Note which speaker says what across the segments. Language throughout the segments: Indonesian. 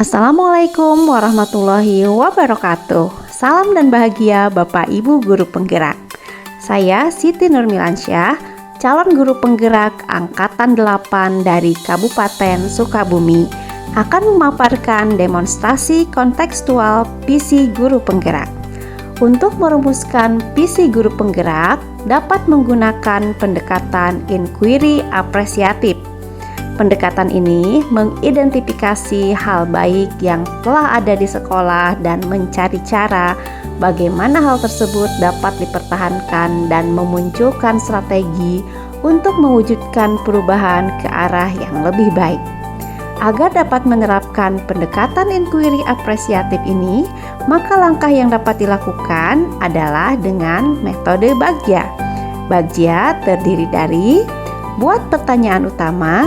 Speaker 1: Assalamualaikum warahmatullahi wabarakatuh. Salam dan bahagia Bapak Ibu Guru Penggerak. Saya Siti Nurmilansyah, calon guru penggerak Angkatan 8 dari Kabupaten Sukabumi, akan memaparkan demonstrasi kontekstual PC Guru Penggerak. Untuk merumuskan PC Guru Penggerak dapat menggunakan pendekatan inquiry apresiatif. Pendekatan ini mengidentifikasi hal baik yang telah ada di sekolah dan mencari cara bagaimana hal tersebut dapat dipertahankan dan memunculkan strategi untuk mewujudkan perubahan ke arah yang lebih baik. Agar dapat menerapkan pendekatan inquiry apresiatif ini, maka langkah yang dapat dilakukan adalah dengan metode Bagja. Bagja terdiri dari buat pertanyaan utama,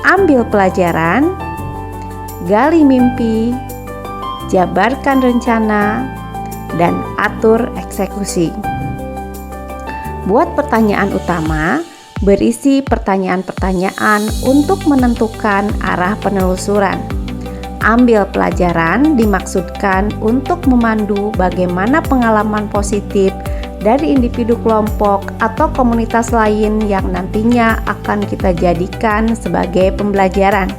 Speaker 1: ambil pelajaran, gali mimpi, jabarkan rencana, dan atur eksekusi. Buat pertanyaan utama, berisi pertanyaan-pertanyaan untuk menentukan arah penelusuran. Ambil pelajaran dimaksudkan untuk memandu bagaimana pengalaman positif dari individu kelompok atau komunitas lain yang nantinya akan kita jadikan sebagai pembelajaran.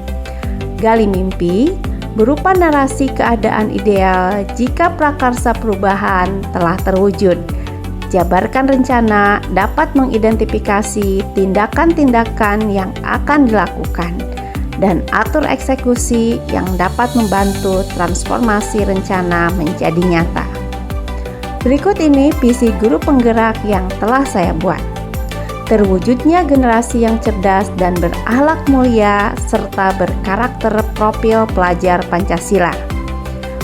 Speaker 1: Gali mimpi berupa narasi keadaan ideal jika prakarsa perubahan telah terwujud. Jabarkan rencana dapat mengidentifikasi tindakan-tindakan yang akan dilakukan, dan atur eksekusi yang dapat membantu transformasi rencana menjadi nyata. Berikut ini visi guru penggerak yang telah saya buat. Terwujudnya generasi yang cerdas dan berakhlak mulia serta berkarakter profil pelajar Pancasila.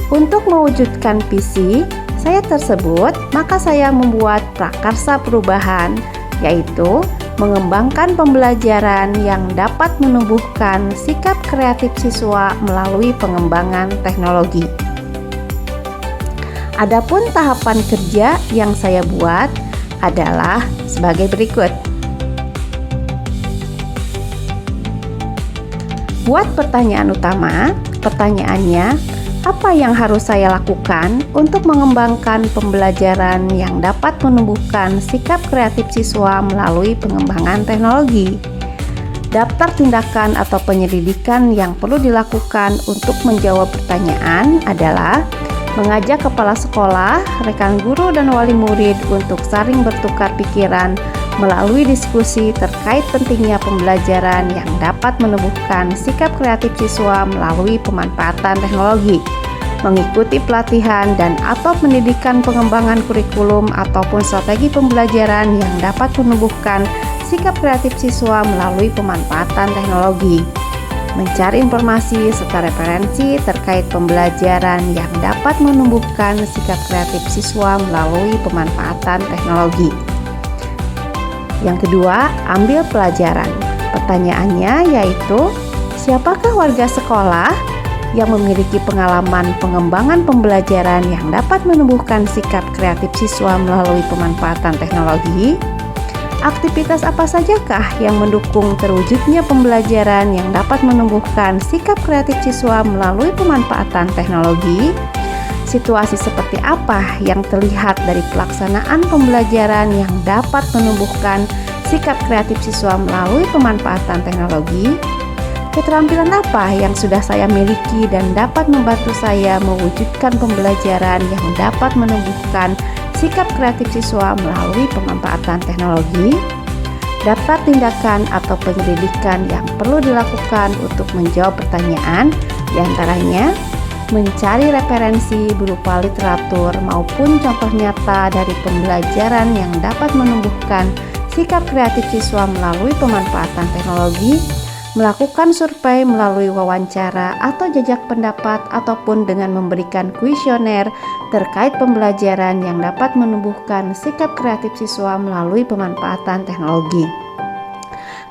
Speaker 1: Untuk mewujudkan visi saya tersebut, maka saya membuat prakarsa perubahan, yaitu mengembangkan pembelajaran yang dapat menumbuhkan sikap kreatif siswa melalui pengembangan teknologi. Adapun tahapan kerja yang saya buat adalah sebagai berikut. Buat pertanyaan utama, pertanyaannya, apa yang harus saya lakukan untuk mengembangkan pembelajaran yang dapat menumbuhkan sikap kreatif siswa melalui pengembangan teknologi? Daftar tindakan atau penyelidikan yang perlu dilakukan untuk menjawab pertanyaan adalah mengajak kepala sekolah, rekan guru, dan wali murid untuk saling bertukar pikiran melalui diskusi terkait pentingnya pembelajaran yang dapat menumbuhkan sikap kreatif siswa melalui pemanfaatan teknologi, mengikuti pelatihan dan atau pendidikan pengembangan kurikulum ataupun strategi pembelajaran yang dapat menumbuhkan sikap kreatif siswa melalui pemanfaatan teknologi, mencari informasi serta referensi terkait pembelajaran yang dapat menumbuhkan sikap kreatif siswa melalui pemanfaatan teknologi. Yang kedua, ambil pelajaran. Pertanyaannya yaitu, siapakah warga sekolah yang memiliki pengalaman pengembangan pembelajaran yang dapat menumbuhkan sikap kreatif siswa melalui pemanfaatan teknologi? Aktivitas apa sajakah yang mendukung terwujudnya pembelajaran yang dapat menumbuhkan sikap kreatif siswa melalui pemanfaatan teknologi? Situasi seperti apa yang terlihat dari pelaksanaan pembelajaran yang dapat menumbuhkan sikap kreatif siswa melalui pemanfaatan teknologi? Keterampilan apa yang sudah saya miliki dan dapat membantu saya mewujudkan pembelajaran yang dapat menumbuhkan sikap kreatif siswa melalui pemanfaatan teknologi? Daftar tindakan atau penyelidikan yang perlu dilakukan untuk menjawab pertanyaan, diantaranya mencari referensi berupa literatur maupun contoh nyata dari pembelajaran yang dapat menumbuhkan sikap kreatif siswa melalui pemanfaatan teknologi, melakukan survei melalui wawancara atau jajak pendapat ataupun dengan memberikan kuesioner terkait pembelajaran yang dapat menumbuhkan sikap kreatif siswa melalui pemanfaatan teknologi.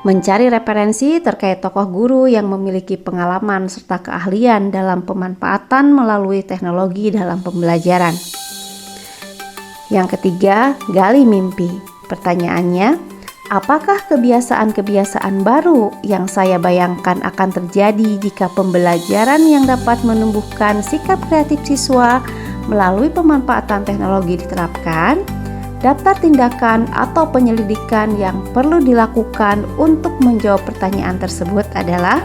Speaker 1: Mencari referensi terkait tokoh guru yang memiliki pengalaman serta keahlian dalam pemanfaatan melalui teknologi dalam pembelajaran. Yang ketiga, gali mimpi. Pertanyaannya, Apakah kebiasaan-kebiasaan baru yang saya bayangkan akan terjadi jika pembelajaran yang dapat menumbuhkan sikap kreatif siswa melalui pemanfaatan teknologi diterapkan? Daftar tindakan atau penyelidikan yang perlu dilakukan untuk menjawab pertanyaan tersebut adalah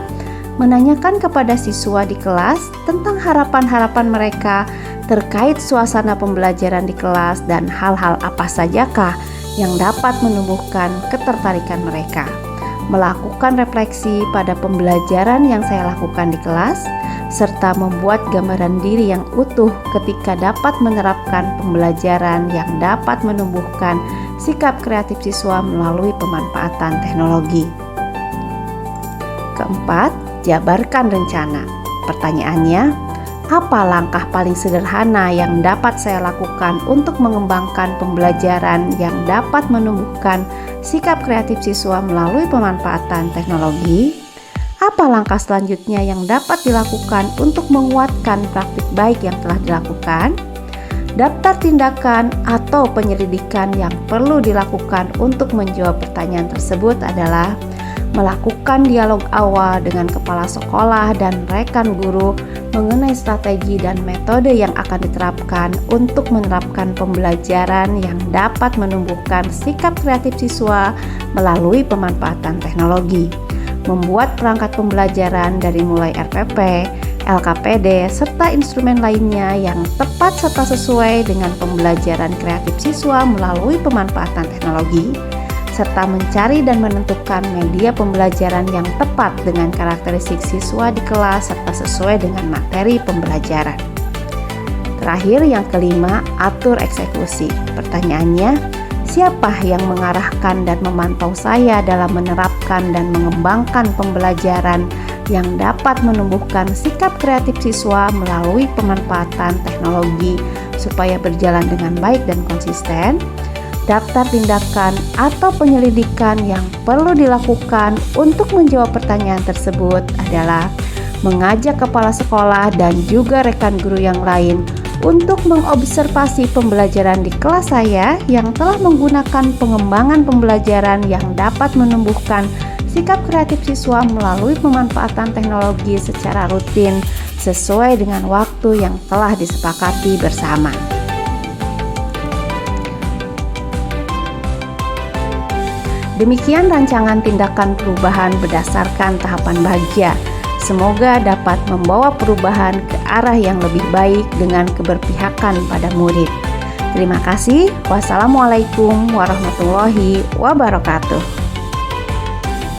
Speaker 1: menanyakan kepada siswa di kelas tentang harapan-harapan mereka terkait suasana pembelajaran di kelas dan hal-hal apa sajakah yang dapat menumbuhkan ketertarikan mereka. Melakukan refleksi pada pembelajaran yang saya lakukan di kelas, serta membuat gambaran diri yang utuh ketika dapat menerapkan pembelajaran yang dapat menumbuhkan sikap kreatif siswa melalui pemanfaatan teknologi. Keempat, jabarkan rencana. Pertanyaannya, apa langkah paling sederhana yang dapat saya lakukan untuk mengembangkan pembelajaran yang dapat menumbuhkan sikap kreatif siswa melalui pemanfaatan teknologi? Apa langkah selanjutnya yang dapat dilakukan untuk menguatkan praktik baik yang telah dilakukan? Daftar tindakan atau penyelidikan yang perlu dilakukan untuk menjawab pertanyaan tersebut adalah melakukan dialog awal dengan kepala sekolah dan rekan guru mengenai strategi dan metode yang akan diterapkan untuk menerapkan pembelajaran yang dapat menumbuhkan sikap kreatif siswa melalui pemanfaatan teknologi. Membuat perangkat pembelajaran dari mulai RPP, LKPD, serta instrumen lainnya yang tepat serta sesuai dengan pembelajaran kreatif siswa melalui pemanfaatan teknologi, serta mencari dan menentukan media pembelajaran yang tepat dengan karakteristik siswa di kelas serta sesuai dengan materi pembelajaran. Terakhir, yang kelima, atur eksekusi. Pertanyaannya, siapa yang mengarahkan dan memantau saya dalam menerapkan dan mengembangkan pembelajaran yang dapat menumbuhkan sikap kreatif siswa melalui pemanfaatan teknologi supaya berjalan dengan baik dan konsisten? Daftar tindakan atau penyelidikan yang perlu dilakukan untuk menjawab pertanyaan tersebut adalah mengajak kepala sekolah dan juga rekan guru yang lain untuk mengobservasi pembelajaran di kelas saya yang telah menggunakan pengembangan pembelajaran yang dapat menumbuhkan sikap kreatif siswa melalui pemanfaatan teknologi secara rutin sesuai dengan waktu yang telah disepakati bersama. Demikian rancangan tindakan perubahan berdasarkan tahapan bahagia. Semoga dapat membawa perubahan ke arah yang lebih baik dengan keberpihakan pada murid. Terima kasih. Wassalamualaikum warahmatullahi wabarakatuh.